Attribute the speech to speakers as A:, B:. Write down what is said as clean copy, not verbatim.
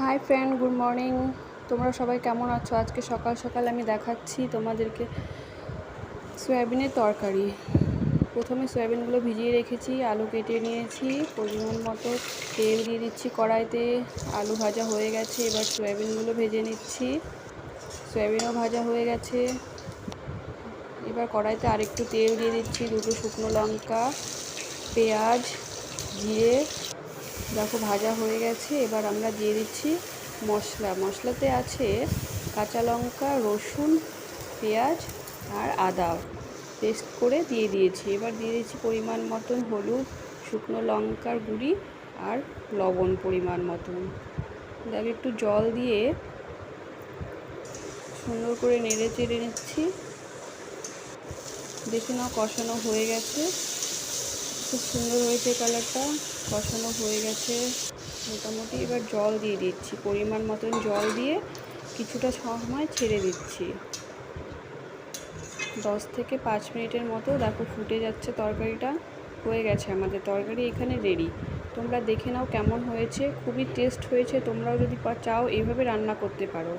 A: Hi friend, good morning. তোমরা সবাই কেমন আছো? আজকে সকাল সকাল আমি দেখাচ্ছি তোমাদেরকে সয়াবিনের তরকারি। প্রথমে সয়াবিনগুলো ভিজিয়ে রেখেছি, আলু কেটে নিয়েছি, পরিমাণ মতো তেল দিয়ে দিচ্ছি কড়াইতে। আলু ভাজা হয়ে গেছে, এবার সয়াবিনগুলো ভেজে নিচ্ছি। সয়াবিনও ভাজা হয়ে গেছে। এবার কড়াইতে আরেকটু তেল দিয়ে দিচ্ছি, দুটো শুকনো লঙ্কা, পেঁয়াজ, জিরে। দেখো ভাজা হয়ে গেছে। এবার আমরা দিয়ে দিচ্ছি মশলাতে আছে কাঁচা লঙ্কা, রসুন, পেঁয়াজ আর আদা পেস্ট করে দিয়ে দিয়েছি। এবার দিয়ে দিচ্ছি পরিমাণ মতন হলুদ, শুকনো লঙ্কার গুঁড়ি আর লবণ পরিমাণ মতন। দেখো একটু জল দিয়ে সুন্দর করে নেড়ে চেড়ে নিচ্ছি। দেখে নাও কষানো হয়ে গেছে, খুব সুন্দর হয়েছে কালারটা। কষানো হয়ে গেছে মোটামুটি। এবার জল দিয়ে দিচ্ছি, পরিমাণ মতন জল দিয়ে কিছুটা সময় ছেড়ে দিচ্ছি। 10 থেকে 5 মিনিটের মতো দেখো ফুটে যাচ্ছে তরকারিটা। হয়ে গেছে আমাদের তরকারি এখানে রেডি। তোমরা দেখে নাও কেমন হয়েছে, খুবই টেস্ট হয়েছে। তোমরাও যদি চাও এইভাবে রান্না করতে পারো।